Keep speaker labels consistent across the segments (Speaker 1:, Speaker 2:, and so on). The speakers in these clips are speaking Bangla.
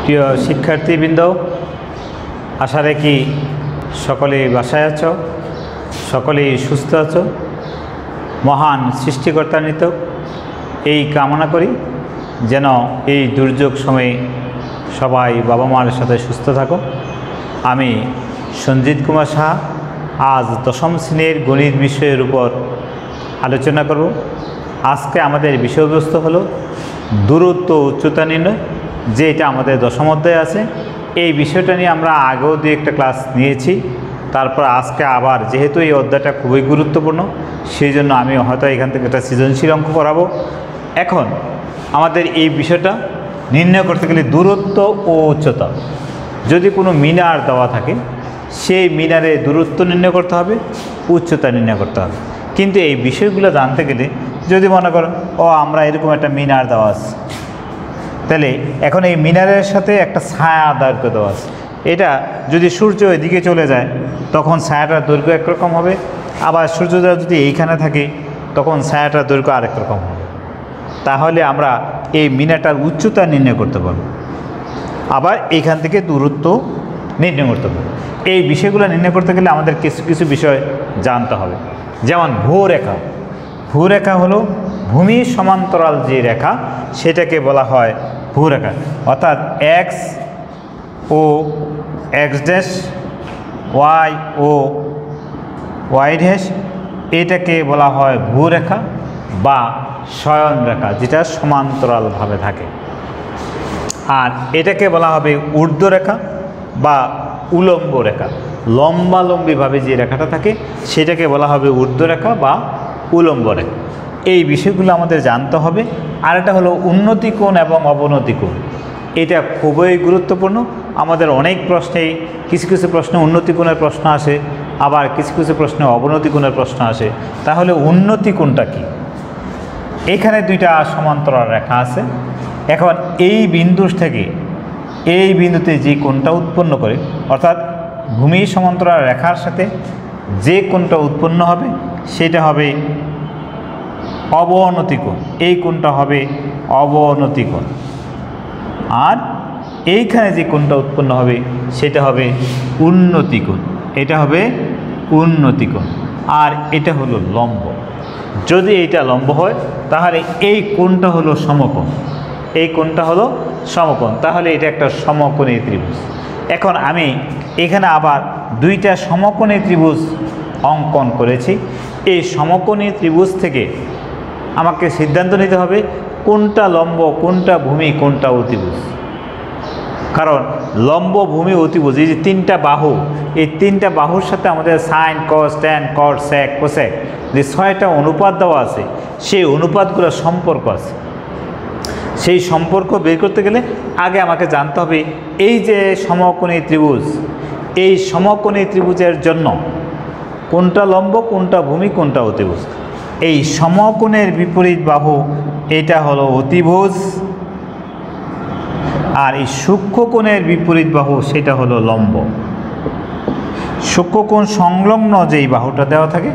Speaker 1: প্রিয় শিক্ষার্থীবৃন্দ, আশা রাখি সকলেই বাসায় আছো, সকলেই সুস্থ আছো। মহান সৃষ্টিকর্তার নিতক এই কামনা করি যেন এই দুর্যোগ সময়ে সবাই বাবা মার সাথে সুস্থ থাকো। আমি সঞ্জিত কুমার সাহা আজ দশম শ্রেণীর গণিত বিষয়ের উপর আলোচনা করব। আজকে আমাদের বিষয়বস্তু হলো দূরত্ব উচ্চতা নির্ণয়, যে এটা আমাদের দশম অধ্যায়ে আছে। এই বিষয়টা নিয়ে আমরা আগেও দু একটা ক্লাস নিয়েছি। তারপর আজকে আবার যেহেতু এই অধ্যায়টা খুবই গুরুত্বপূর্ণ, সেই জন্য আমি হয়তো এখান থেকে একটা সৃজনশীল অঙ্ক করাবো। এখন আমাদের এই বিষয়টা নির্ণয় করতে গেলে দূরত্ব ও উচ্চতা, যদি কোনো মিনার দেওয়া থাকে সেই মিনারে দূরত্ব নির্ণয় করতে হবে, উচ্চতা নির্ণয় করতে হবে। কিন্তু এই বিষয়গুলো জানতে গেলে যদি মনে করো আমরা এরকম একটা মিনার দেওয়া আছে, তাহলে এখন এই মিনারের সাথে একটা ছায়া দৈর্ঘ্য দেওয়া আছে। এটা যদি সূর্য এদিকে চলে যায় তখন ছায়াটার দৈর্ঘ্য একরকম হবে, আবার সূর্যোদয় যদি এইখানে থাকে তখন ছায়াটার দৈর্ঘ্য আরেক রকম হবে। তাহলে আমরা এই মিনারটার উচ্চতা নির্ণয় করতে পারবো, আবার এইখান থেকে দূরত্ব নির্ণয় করতে পারবো। এই বিষয়গুলো নির্ণয় করতে গেলে আমাদের কিছু কিছু বিষয় জানতে হবে। যেমন ভূরেখা। ভূরেখা হলো ভূমির সমান্তরাল যে রেখা, সেটাকে বলা হয় ভূরেখা। অর্থাৎ এক্স ও এক্স ড্যাশ, ওয়াই ও ওয়াই ড্যাশ, এটাকে বলা হয় ভূরেখা বা শয়নরেখা, যেটা সমান্তরালভাবে থাকে। আর এটাকে বলা হবে ঊর্ধ্বরেখা বা উলম্ব রেখা। লম্বালম্বিভাবে যে রেখাটা থাকে সেটাকে বলা হবে ঊর্ধ্বরেখা বা উলম্ব রেখা। এই বিষয়গুলো আমাদের জানতে হবে। আর এটা হলো উন্নতি কোণ এবং অবনতি কোণ। এটা খুবই গুরুত্বপূর্ণ। আমাদের অনেক প্রশ্নেই কিছু কিছু প্রশ্নে উন্নতি কোণের প্রশ্ন আসে, আবার কিছু কিছু প্রশ্নে অবনতি কোণের প্রশ্ন আসে। তাহলে উন্নতি কোণটা কি? এখানে দুইটা সমান্তরাল রেখা আছে। এখন এই বিন্দু থেকে এই বিন্দুতে যে কোণটা উৎপন্ন করে, অর্থাৎ ভূমির সমান্তরাল রেখার সাথে যে কোণটা উৎপন্ন হবে সেটা হবে অবনতি কোণ। এই কোণটা হবে অবনতি কোণ। আর এইখানে যে কোণটা উৎপন্ন হবে সেটা হবে উন্নতি কোণ। এটা হবে উন্নতি কোণ। আর এটা হলো লম্ব। যদি এইটা লম্ব হয় তাহলে এই কোণটা হলো সমকোণ। এই কোণটা হলো সমকোণ। তাহলে এটা একটা সমকোণী ত্রিভুজ। এখন আমি এখানে আবার দুইটা সমকোণী ত্রিভুজ অঙ্কন করেছি। এই সমকোণী ত্রিভুজ থেকে আমাকে সিদ্ধান্ত নিতে হবে কোনটা লম্ব, কোনটা ভূমি, কোনটা অতিভুজ। কারণ লম্ব, ভূমি, অতিভুজ, এই যে তিনটা বাহু, এই তিনটা বাহুর সাথে আমাদের সাইন, কস, ট্যান, কট, সেক, কোসেক যে 6টা অনুপাত দেওয়া আছে, সেই অনুপাতগুলোর সম্পর্ক আছে। সেই সম্পর্ক বের করতে গেলে আগে আমাকে জানতে হবে এই যে সমকোণী ত্রিভুজ, এই সমকোণী ত্রিভুজের জন্য কোনটা লম্ব, কোনটা ভূমি, কোনটা অতিভুজ। এই সমকোণের বিপরীত বাহু এটা হলো অতিভুজ, আর এই সূক্ষ্মকোণের বিপরীত বাহু সেটা হলো লম্ব। সূক্ষ্মকোণ সংলগ্ন যেই বাহুটা দেওয়া থাকে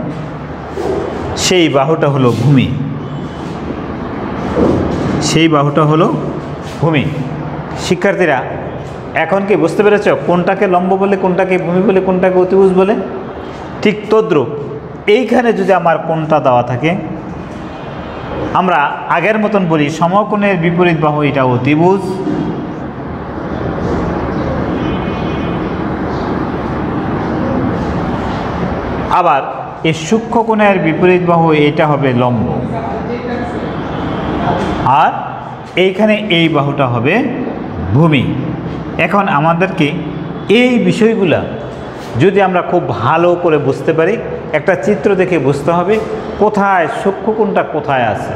Speaker 1: সেই বাহুটা হলো ভূমি। সেই বাহুটা হলো ভূমি। শিক্ষার্থীরা এখন কি বুঝতে পেরেছ কোনটাকে লম্ব বলে, কোনটাকে ভূমি বলে, কোনটাকে অতিভুজ বলে? ঠিক তদ্রূপ এইখানে যদি আমার কোনটা দেওয়া থাকে, আমরা আগের মতন বলি সমকোণের বিপরীত বাহু এটা অতিভুজ, আবার এই সূক্ষ্মকোণের বিপরীত বাহু এটা হবে লম্ব, আর এইখানে এই বাহুটা হবে ভূমি। এখন আমাদেরকে এই বিষয়গুলা যদি আমরা খুব ভালো করে বুঝতে পারি, একটা চিত্র দেখে বুঝতে হবে কোথায় সূক্ষ্মকোণটা কোথায় আছে।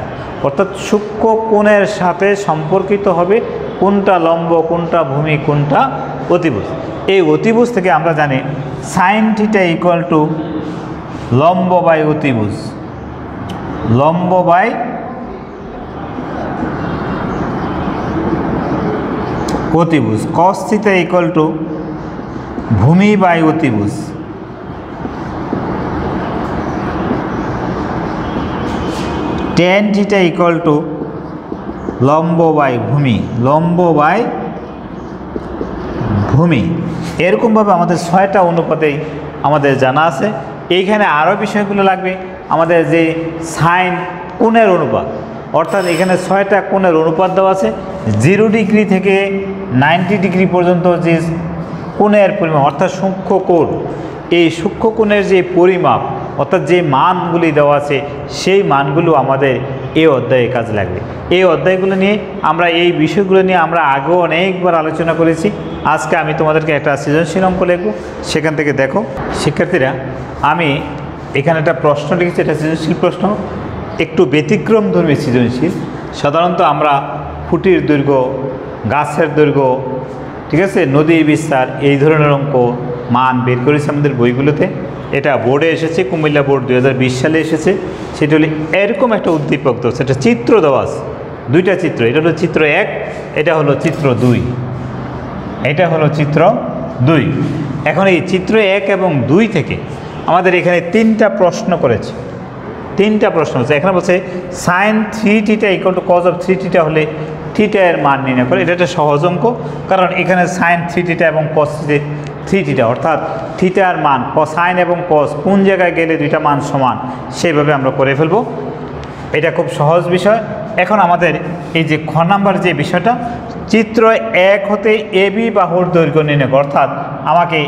Speaker 1: অর্থাৎ সূক্ষ্মকোণের সাথে সম্পর্কিত হবে কোনটা লম্ব, কোনটা ভূমি, কোনটা অতিভুজ। এই অতিভুজ থেকে আমরা জানি সাইন থিটা ইকুয়াল টু লম্ব বাই অতিভুজ, লম্ব বাই অতিভুজ। কস থিটা ইকুয়াল টু ভূমি বাই অতিভুজ। ট্যান থিটা ইকুয়াল টু লম্ব বাই ভূমি, লম্ব বাই ভূমি, এরকমভাবে আমাদের 6টা অনুপাতেই আমাদের জানা আছে। এইখানে আরও বিষয়গুলো লাগবে, আমাদের যে সাইন কোণের অনুপাত, অর্থাৎ এখানে 6টা কোণের অনুপাত দেওয়া আছে। 0 ডিগ্রি থেকে 90 ডিগ্রি পর্যন্ত যে কোণের পরিমাপ, অর্থাৎ সূক্ষ্ম কোণ, এই সূক্ষ্ম কোণের যে পরিমাপ অর্থাৎ যে মানগুলি দেওয়া আছে সেই মানগুলো আমাদের এই অধ্যায়ে কাজে লাগবে। এই অধ্যায়গুলো নিয়ে আমরা এই বিষয়গুলো নিয়ে আমরা আগেও অনেকবার আলোচনা করেছি। আজকে আমি তোমাদেরকে একটা সৃজনশীল অঙ্ক লিখব, সেখান থেকে দেখো শিক্ষার্থীরা, আমি এখানে একটা প্রশ্ন লিখেছি, এটা সৃজনশীল প্রশ্ন, একটু ব্যতিক্রমধর্মী সৃজনশীল। সাধারণত আমরা খুঁটির দৈর্ঘ্য, গাছের দৈর্ঘ্য, ঠিক আছে, নদীর বিস্তার, এই ধরনের অঙ্ক মান বের করেছে আমাদের বইগুলোতে। এটা বোর্ডে এসেছে, কুমিল্লা বোর্ড 2020 সালে এসেছে। সেটা হলে এরকম একটা উদ্দীপক দেওয়া, সেটা চিত্র দেওয়া আছে, 2টা চিত্র, এটা হলো চিত্র 1, এটা হলো চিত্র 2, এটা হলো চিত্র 2। এখন এই চিত্র 1 এবং 2 থেকে আমাদের এখানে 3টা প্রশ্ন করেছে, 3টা প্রশ্ন হচ্ছে। এখানে বলছে সাইন 3θ = কজ অফ 3θ হলে থিটা এর মান নির্ণয় করে। এটা একটা সহজ অঙ্ক, কারণ এখানে সাইন 3θ এবং কস 3θ, অর্থাৎ থিটার মান সাইন এবং কস কোন জায়গায় গেলে 2টা মান সমান, সেইভাবে আমরা করে ফেলব। এটা খুব সহজ বিষয়। এখন আমাদের এই যে খ নাম্বার যে বিষয়টা, চিত্র 1 হতে AB বাহুর দৈর্ঘ্য নির্ণয়, অর্থাৎ আমাকে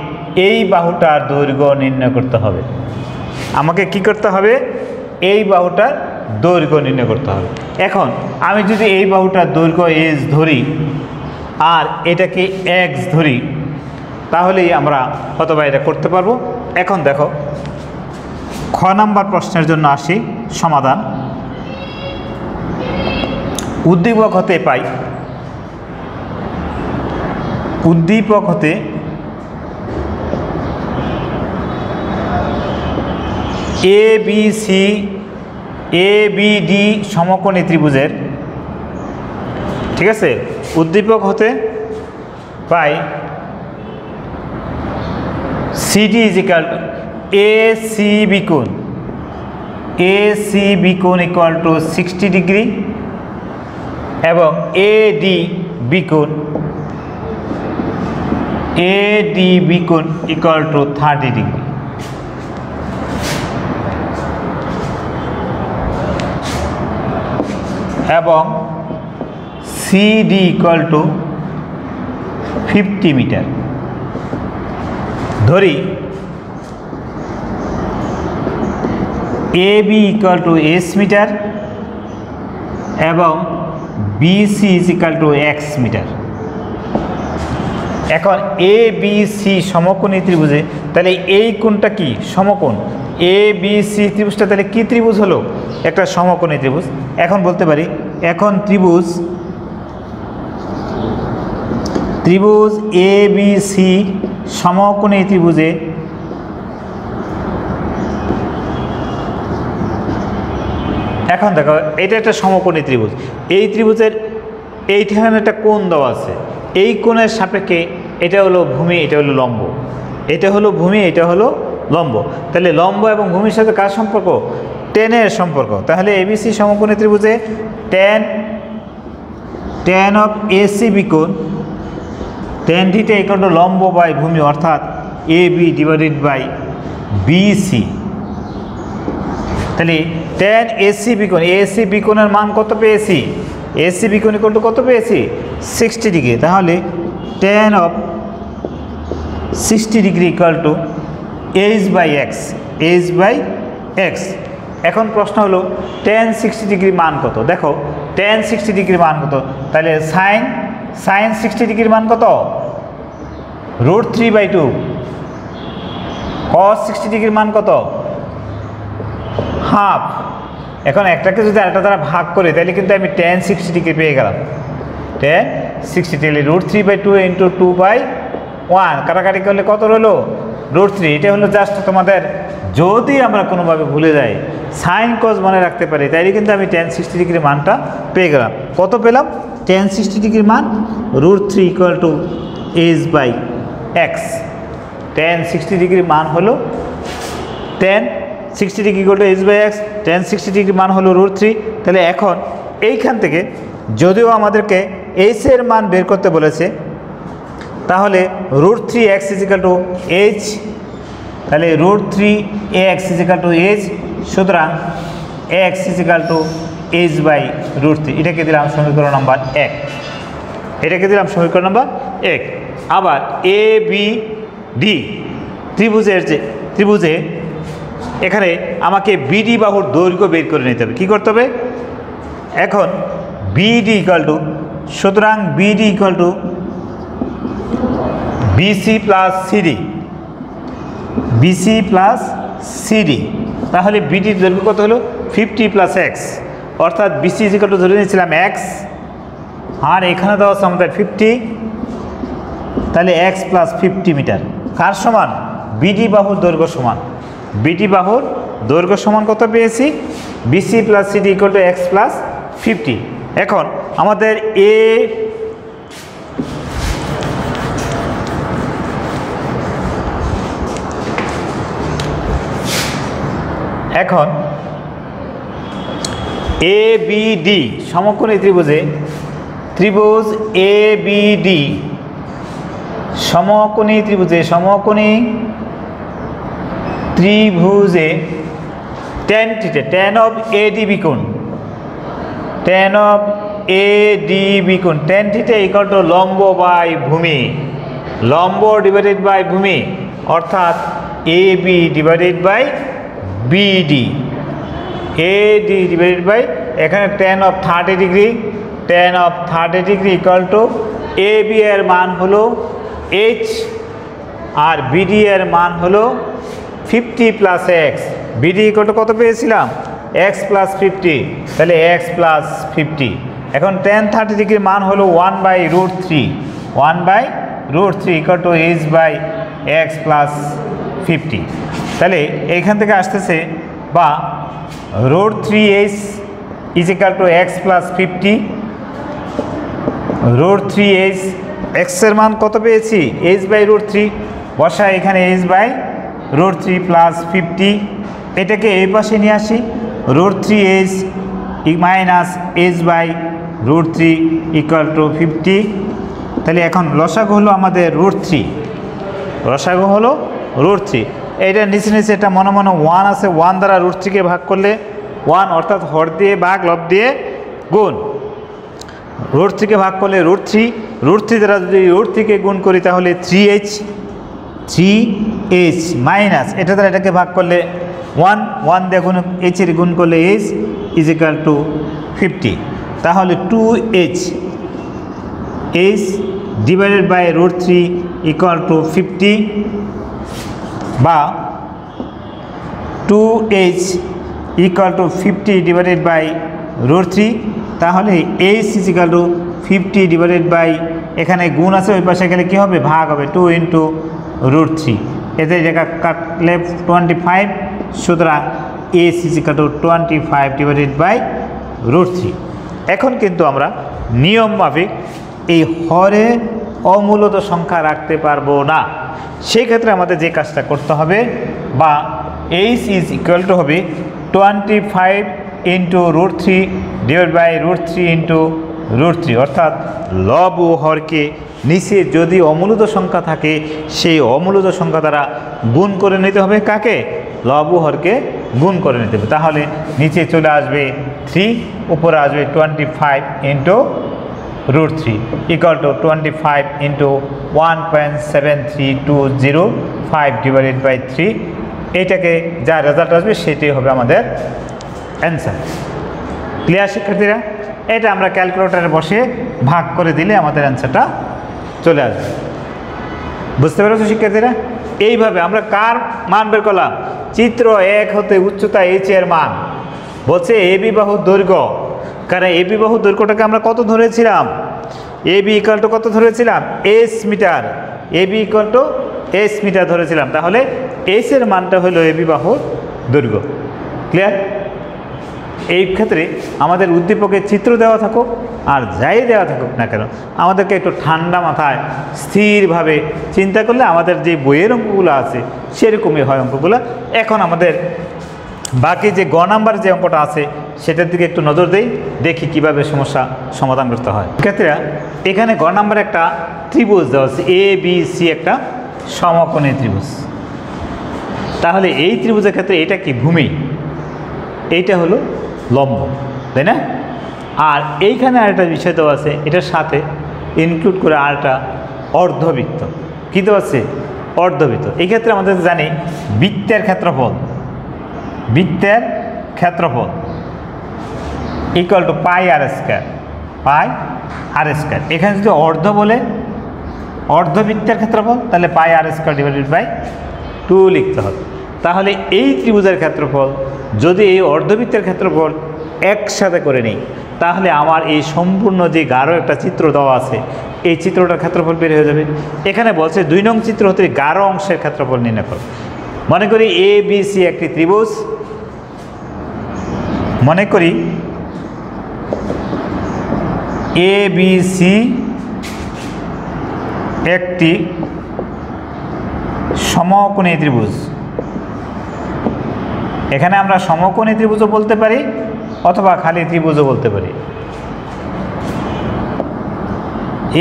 Speaker 1: এই বাহুটার দৈর্ঘ্য নির্ণয় করতে হবে। আমাকে কি করতে হবে? এই বাহুটার দৈর্ঘ্য নির্ণয় করতে হবে। এখন আমি যদি এই বাহুটার দৈর্ঘ্য h ধরি আর এটাকে x ধরি, তাহলেই আমরা হয়তোবা এটা করতে পারবো। এখন দেখো, খ নাম্বার প্রশ্নের জন্য আসি সমাধান। উদ্দীপক হতে পাই, উদ্দীপক হতে ABD সমকোণী ত্রিভুজের, ঠিক আছে, উদ্দীপক হতে পাই CD = ACB কোণ, ACB কোণ = 60 ডিগ্রি এবং ADB কোণ, ADB কোণ = 30 ডিগ্রি। এবং CD = 50 মিটার। ধরি AB = S মিটার এবং BC = X মিটার। এখন ABC সমকোণী ত্রিভুজে, তাহলে এই কোণটা কি? সমকোণ। ABC ত্রিভুজটা তাহলে কি ত্রিভুজ হলো? একটা সমকোণী ত্রিভুজ। এখন বলতে পারি, এখন ত্রিভুজ ABC সমকোণী ত্রিভুজে এখন দেখো, এটা একটা সমকোণী ত্রিভুজ। এই ত্রিভুজের এইখানে একটা কোণ দেওয়া আছে, এই কোণের সাপেক্ষে এটা হলো ভূমি, এটা হলো লম্ব, এটা হলো ভূমি, এটা হলো লম্ব। তাহলে লম্ব এবং ভূমির সাথে কার সম্পর্ক? টেনের সম্পর্ক। তাহলে ABC সমকোণী ত্রিভুজে tan অফ ACB কোণ, tan θ = লম্ব বাই ভূমি, অর্থাৎ AB / BC। তাহলে tan ACB কোণ, ACB কোণের মান কত পেয়েছি? ACB কোণ কত পেয়েছি? 60 ডিগ্রি। তাহলে tan of 60 degree = h/x, h/x। এখন প্রশ্ন হলো tan 60 ডিগ্রির মান কত? দেখো tan 60 ডিগ্রির মান কত? তাহলে sin 60 ডিগ্রির মান কত? √3/2। cos 60 ডিগ্রির মান কত? হাফ। এখন একটাকে যদি আরেকটা দ্বারা ভাগ করি, তাহলে কিন্তু আমি tan 60 ডিগ্রি পেয়ে গেলাম। tan 60, তাহলে √3/2 × 2/1, কাটাকাটি করলে কত রইলো? √3। এটা হলো জাস্ট তোমাদের, যদি আমরা কোনোভাবে ভুলে যাই সাইন কজ মনে রাখতে পারি, তাইলে কিন্তু আমি tan 60 ডিগ্রির মানটা পেয়ে গেলাম। কত পেলাম? tan 60 ডিগ্রির মান √3 = h/x। tan 60 ডিগ্রির মান হলো tan 60 ডিগ্রি = h/x, tan 60 ডিগ্রির মান হলো √3। তাহলে এখন এইখান থেকে যদিও আমাদেরকে h এর মান বের করতে বলেছে, তাহলে √3x = h, তাহলে √3ax = h, সুতরাং x = h/√3। এটাকে দিলাম সমীকরণ নাম্বার 1, এটাকে দিলাম সমীকরণ নাম্বার 1। আবার এ বি ডি ত্রিভুজে এখানে আমাকে বিডি বাহুর দৈর্ঘ্য বের করে নিতে হবে। কী করতে হবে? এখন বিডি সুতরাং বিডি বিসি প্লাস সিডি, তাহলে বিডির দৈর্ঘ্য কত হলো 50 + x, অর্থাৎ বিসি ধরে নিয়েছিলাম x, আর এখানে দেওয়া আছে আমাদের 50, তাহলে x + 50 মিটার। কার সমান? বিডি বাহুর দৈর্ঘ্য সমান। বিডি বাহুর দৈর্ঘ্য সমান কত পেয়েছি? BC + CD = x + 50। এখন আমাদের এখন এ বি ডি সমকোণী ত্রিভুজ এ বি ডি সমকোণী ত্রিভুজে tan of ADB কোণ, tan of ADB কোণ, tan θ = লম্ব বাই ভূমি, লম্ব ডিভাইডেড বাই ভূমি, অর্থাৎ AB divided by BD, AD divided by এখানে tan of 30 degree, tan of 30 degree = AB এর মান হলো h আর BD এর মান হলো 50 + x। BD কত পেয়েছিলাম? x + 50, তাহলে x + 50। এখন tan 30 ডিগ্রির মান হলো 1/√3, 1/√3 = h/x + 50। তাহলে এইখান থেকে আসতেছে বা √3h = x + 50, √3h, x এর মান কত পেয়েছি? h/√3, বসা এখানে h/√3 + 50। এটাকে এই পাশে নিয়ে আসি, √3h - h/√3 = 50। তাহলে এখন লসাগু হলো আমাদের √3, লসাগু হলো √3। এইটা নিচে এটা মনে 1 আছে, 1 দ্বারা √3কে ভাগ করলে 1, অর্থাৎ হর দিয়ে ভাগ লব দিয়ে গুণ, √3কে ভাগ করলে √3 দ্বারা যদি √3কে গুণ করি তাহলে 3h মাইনাস এটা দ্বারা এটাকে ভাগ করলে 1 দিয়ে গুণ h এর গুণ করলে h = 50। তাহলে 2h ডিভাইডেড বাই √3 = 50 বা 2h = 50 ডিভাইডেড বাই √3, তাহলে h = 50 ডিভাইডেড বাই, এখানে গুণ আছে ওই পাশে গেলে কী হবে? ভাগ হবে, 2 × √3, এতে জায়গা কাটলে 25, সুতরাং h = 25 ডিভাইডেড বাই √3। এখন কিন্তু আমরা নিয়ম মাফিক এই হরে অমূলত সংখ্যা রাখতে পারবো না। সেই ক্ষেত্রে আমাদের যে কাজটা করতে হবে বা h = হবে 25 × √3 ডিভাইড বাই √3 × √3, অর্থাৎ লব ও হরকে নিচে যদি অমূলত সংখ্যা থাকে সেই অমূলত সংখ্যা দ্বারা গুণ করে নিতে হবে। কাকে? লব ও হরকে গুণ করে নিতে হবে। তাহলে নিচে চলে আসবে 3, উপরে আসবে 25 × √3 = 25 × 1.73205 ডিভাইডেড বাই 3। এইটাকে যা রেজাল্ট আসবে সেটাই হবে আমাদের অ্যান্সার। ক্লিয়ার শিক্ষার্থীরা? এটা আমরা ক্যালকুলেটরে বসে ভাগ করে দিলে আমাদের অ্যান্সারটা চলে আসবে। বুঝতে পেরেছো শিক্ষার্থীরা? এইভাবে আমরা কার মান বের করলাম? চিত্র 1 হতে উচ্চতা h এর মান বলছে এবি বাহুর দৈর্ঘ্য। কারণ এবি বাহুর দৈর্ঘ্যটাকে আমরা কত ধরেছিলাম? এবি = কত ধরেছিলাম? h metre. AB = h metre ধরেছিলাম। তাহলে h এর মানটা হলো এবি বাহুর দৈর্ঘ্য। ক্লিয়ার? এই ক্ষেত্রে আমাদের উদ্দীপকের চিত্র দেওয়া থাকুক আর যাই দেওয়া থাকুক না কেন, আমাদেরকে একটু ঠান্ডা মাথায় স্থিরভাবে চিন্তা করলে আমাদের যে বইয়ের অঙ্কগুলো আছে সেরকমই হয় অঙ্কগুলো। এখন আমাদের বাকি যে গ নাম্বার যে অঙ্কটা আছে সেটার দিকে একটু নজর দেই, দেখি কিভাবে সমস্যা সমাধান করতে হয়। শিক্ষার্থীরা, এখানে গ নাম্বার একটা ত্রিভুজ দেওয়া আছে, এ বি সি, একটা সমকোণী ত্রিভুজ। তাহলে এই ত্রিভুজের ক্ষেত্রে এটা কি? ভূমি, এইটা হলো লম্ব, তাই না? আর এইখানে আরেকটা বিষয় দেওয়া আছে, এটার সাথে ইনক্লুড করে আরেকটা অর্ধবৃত্ত। কী দেওয়া আছে? অর্ধবৃত্ত। এই ক্ষেত্রে আমাদের জানি বৃত্তের ক্ষেত্রফল, বৃত্তের ক্ষেত্রফল equal to pi R square, pi R square. এখানে যদি অর্ধ বলে অর্ধবৃত্তের ক্ষেত্রফল, তাহলে pi R square divided by 2 লিখতে হবে। তাহলে এই ত্রিভুজের ক্ষেত্রফল যদি এই অর্ধবৃত্তের ক্ষেত্রফল একসাথে করে নিই, তাহলে আমার এই সম্পূর্ণ যে গাঢ় একটা চিত্র দেওয়া আছে, এই চিত্রটার ক্ষেত্রফল বের হয়ে যাবে। এখানে বলছে 2 নং চিত্র হতে গাঢ় অংশের ক্ষেত্রফল নির্ণয় করো। মনে করি এ বি সি একটি ত্রিভুজ, মনে করি এ বি সি একটি সমকোণী ত্রিভুজ। এখানে আমরা সমকোণী ত্রিভুজও বলতে পারি অথবা খালি ত্রিভুজও বলতে পারি।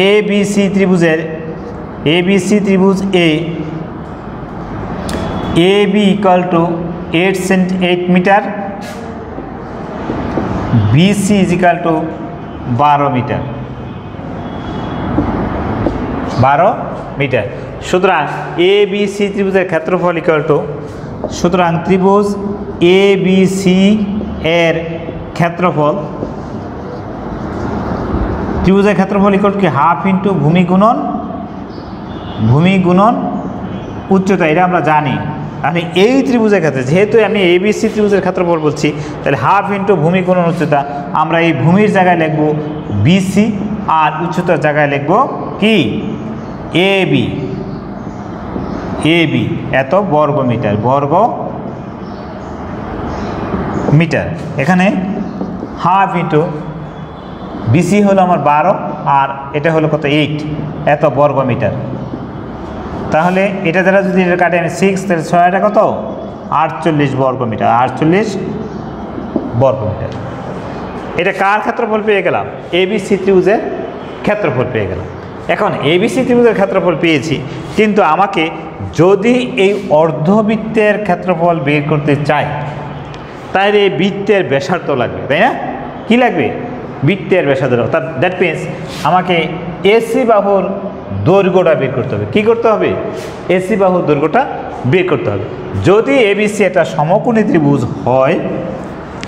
Speaker 1: এ বি সি ত্রিভুজের, এ বি সি ত্রিভুজ A B equal to 8 metre, BC is equal to 12 metre, 12 metre. সুতরাং এ বি সি ত্রিভুজের ক্ষেত্রফল ইকুয়াল টু, সুতরাং ত্রিভুজ এ বি সি এর ক্ষেত্রফল, ত্রিভুজের ক্ষেত্রফল ইকুয়াল টু কি? হাফ ইন্টু ভূমি গুণন উচ্চতা, এটা আমরা জানি। তাহলে এই ত্রিভুজের ক্ষেত্রে যেহেতু আমি এ বি সি ত্রিভুজের ক্ষেত্রফল বলছি, তাহলে হাফ ইন্টু ভূমি গুণন উচ্চতা, আমরা এই ভূমির জায়গায় লিখব বিসি আর উচ্চতার জায়গায় লিখব কি? এ বি, এ বি এত বর্গ মিটার, বর্গ মিটার। এখানে হাফ ইন্টু বিসি হলো আমার 12 আর এটা হলো কত? 8, এত বর্গ মিটার। তাহলে এটা দ্বারা যদি এটা কাটে আমি 6, তাহলে 6 এটা কত? 48 বর্গ মিটার, 48 বর্গ মিটার। এটা কার ক্ষেত্রফল পেয়ে গেলাম? এবিসি ত্রিভুজের ক্ষেত্রফল পেয়ে গেলাম। এখন এবিসি ত্রিভুজের ক্ষেত্রফল পেয়েছি, কিন্তু আমাকে যদি এই অর্ধবৃত্তের ক্ষেত্রফল বের করতে চাই, তাহলে এই বৃত্তের ব্যাসার্ধ লাগবে, তাই না? কি লাগবে? বৃত্তের ব্যাসার্ধ। অর্থাৎ দ্যাট মিনস আমাকে এসি বাহুর দৈর্ঘ্যটা বের করতে হবে। কি করতে হবে? এসি বাহুর দৈর্ঘ্যটা বের করতে হবে। যদি এবিসি একটা সমকোণী ত্রিভুজ হয়,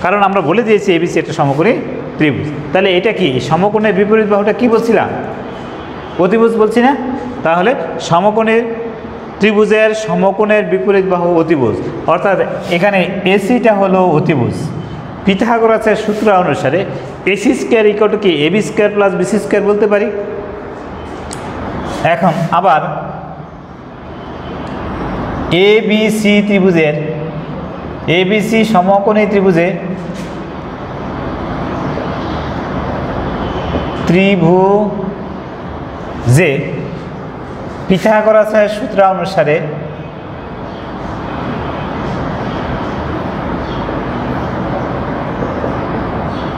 Speaker 1: কারণ আমরা বলে দিয়েছি এবিসি একটা সমকোণী ত্রিভুজ, তাহলে এটা কি? সমকোণের বিপরীত বাহুটা কি বলছিলাম? অতিভুজ বলছি না? তাহলে সমকোণের ত্রিভুজের সমকোণের বিপরীত বাহু অতিভুজ, অর্থাৎ এখানে এসিটা হলো অতিভুজ। পিথাগোরাসের সূত্র অনুসারে এসি স্কয়ার ইকুয়াল টু কি? AB square plus BC square বলতে পারি। এখন আবার এবিসি ত্রিভুজের, এবিসি সমকোণী ত্রিভুজে পিথাগোরাসের সূত্র অনুসারে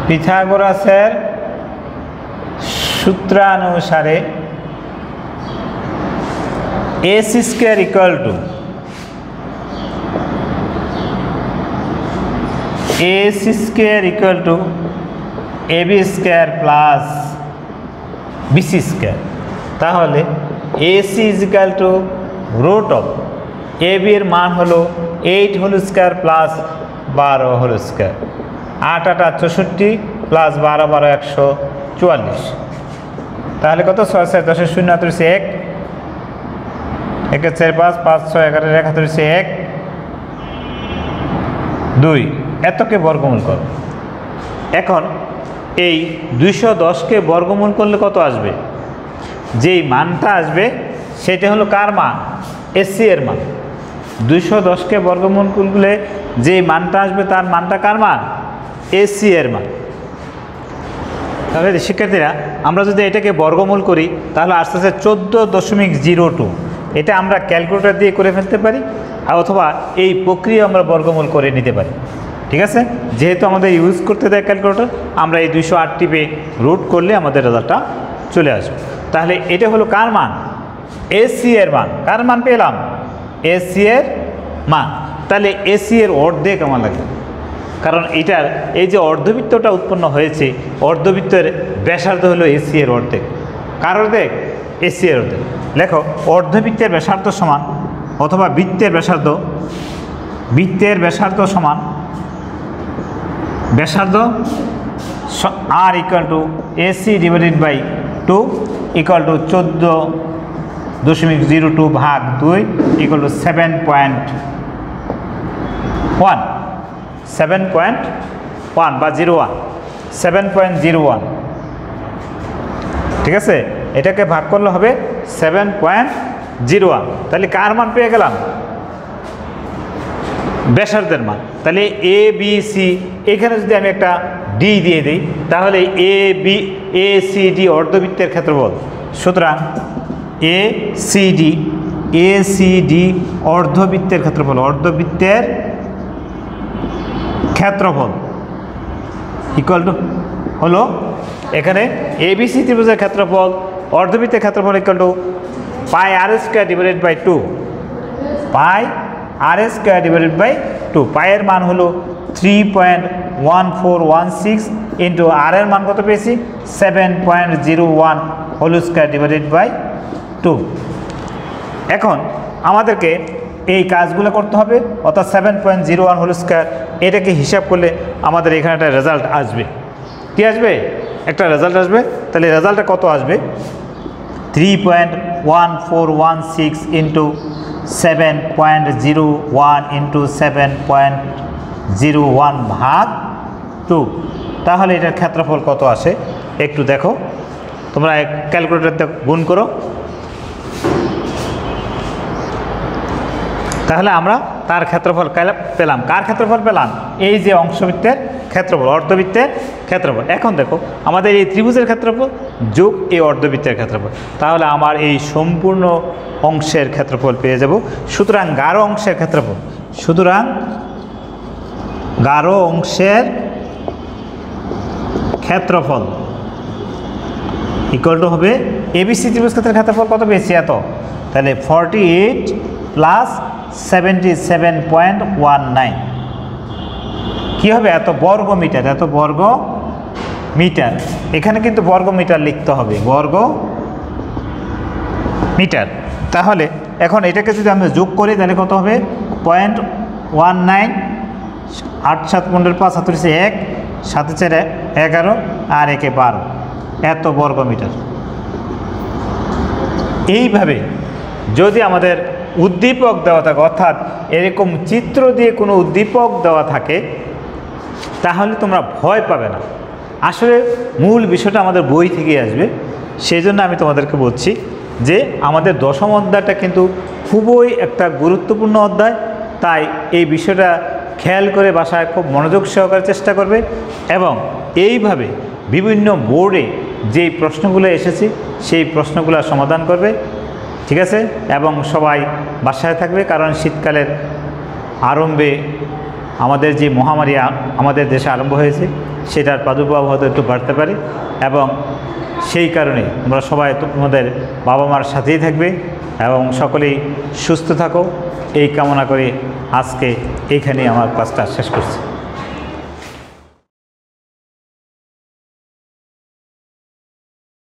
Speaker 1: পিথাগোরাসের সূত্রানুসারে AC square equal to AC square equal to AB square plus BC square. তাহলে AC is equal to root of AB এর মান হলো 8 whole square plus 12 whole square, 8 8 64 plus 12 12 144। তাহলে কত? 6 6 10 0 1 1 4 5 5 6 11 1 2, এতকে বর্গমূল করো। এখন এই 210কে বর্গমূল করলে কত আসবে? যেই মানটা আসবে সেটা হলো কার মান? এসি এর মান। 210কে বর্গমূল করলে যে মানটা আসবে তার মানটা কার মান? এসি এর মান। তাহলে শিক্ষার্থীরা, আমরা যদি এটাকে বর্গমূল করি তাহলে আস্তে আস্তে 14.02, এটা আমরা ক্যালকুলেটর দিয়ে করে ফেলতে পারি, অথবা এই প্রক্রিয়া আমরা বর্গমূল করে নিতে পারি। ঠিক আছে, যেহেতু আমাদের ইউজ করতে দেয় ক্যালকুলেটর, আমরা এই 208 টিপে রুট করলে আমাদের রেজাল্টটা চলে আসবে। তাহলে এটা হলো কার মান? এসি এর মান। কার মান পেলাম? এসি এর মান। তাহলে এসি এর অর্ধেক আমার লাগবে, কারণ এটার এই যে অর্ধবৃত্তটা উৎপন্ন হয়েছে, অর্ধবৃত্তের ব্যাসার্ধ হলো এসি এর অর্ধেক। কার অর্ধেক? এসি এর অর্ধেক। লেখো অর্ধবৃত্তের ব্যাসার্ধ সমান, অথবা বৃত্তের সমান ব্যাসার্ধ আর equal to AC divided by 2 equal to 14.02 ভাগ 2 ইকুয়াল টু 7.1 বা 01, 7.01। ঠিক আছে, এটাকে ভাগ করলে হবে 7.01। তাহলে কার মান পেয়ে গেলাম? ব্যাসার্ধের মান। তাহলে এ বি সি, এখানে যদি আমি একটা ডি দিয়ে দিই, তাহলে এ সি ডি অর্ধবৃত্তের ক্ষেত্রফল। সুতরাং এ সি ডি অর্ধবৃত্তের ক্ষেত্রফল, ইকুয়াল টু হলো এখানে এবিসি ত্রিভুজের ক্ষেত্রফল, অর্ধবৃত্তের ক্ষেত্রফল equal to pi r square divided by 2, pi r square divided by 2। পায়ের মান হলো 3.1416 ইন্টু আর এর মান কত পেয়েছি? 7.01 হোল স্কোয়ার ডিভাইডেড বাই 2। এখন আমাদেরকে এই কাজগুলো করতে হবে, অর্থাৎ 7.01 হোল স্কোয়ার, এটাকে হিসাব করলে আমাদের এখানে একটা রেজাল্ট আসবে। কি আসবে? একটা রেজাল্ট আসবে। তাহলে রেজাল্টটা কত আসবে? 3.1416 ইন্টু 7.01 ইন্টু 7.01 ভাগ 2। তাহলে এটার ক্ষেত্রফল কত আসে একটু দেখো, তোমরা ক্যালকুলেটরতে গুণ করো। তাহলে আমরা তার ক্ষেত্রফল পেলাম। কার ক্ষেত্রফল পেলাম? এই যে অংশবৃত্তের ক্ষেত্রফল, অর্ধবৃত্তের ক্ষেত্রফল। এখন দেখো আমাদের এই ত্রিভুজের ক্ষেত্রফল যোগ এই অর্ধবৃত্তের ক্ষেত্রফল, তাহলে আমার এই সম্পূর্ণ অংশের ক্ষেত্রফল পেয়ে যাব। সুতরাং গাঢ় অংশের ক্ষেত্রফল, ইকুয়াল টু হবে এবিসি ত্রিভুজ ক্ষেত্রের ক্ষেত্রফল কত পেয়েছি? এত। তাহলে 48 প্লাস 77.19 কি হবে? এত বর্গ মিটার। এখানে কিন্তু বর্গ মিটার লিখতে হবে, বর্গ মিটার। তাহলে এখন এটাকে যদি আমরা যোগ করি তাহলে কত হবে? 0.19, 8 7 15 5 7 1, 7 4 11 আর 1 12, এত বর্গ মিটার। এইভাবে যদি আমাদের উদ্দীপক দেওয়া থাকে, অর্থাৎ এরকম চিত্র দিয়ে কোনো উদ্দীপক দেওয়া থাকে, তাহলে তোমরা ভয় পাবে না। আসলে মূল বিষয়টা আমাদের বই থেকে আসবে। সেই জন্য আমি তোমাদেরকে বলছি যে আমাদের দশম অধ্যায়টা কিন্তু খুবই একটা গুরুত্বপূর্ণ অধ্যায়। তাই এই বিষয়টা খেয়াল করে বাসায় খুব মনোযোগ সহকারে চেষ্টা করবে, এবং এইভাবে বিভিন্ন বোর্ডে যেই প্রশ্নগুলো এসেছে সেই প্রশ্নগুলো সমাধান করবে। ঠিক আছে, এবং সবাই বাসায় থাকবে, কারণ শীতকালের আরম্ভে আমাদের যে মহামারী আমাদের দেশে আরম্ভ হয়েছে সেটার প্রাদুর্ভাব হয়তো একটু বাড়তে পারে, এবং সেই কারণে আমরা সবাই তোমাদের বাবা মার সাথেই থাকবে এবং সকলেই সুস্থ থাকো, এই কামনা করে আজকে এইখানেই আমার ক্লাসটা শেষ করছি।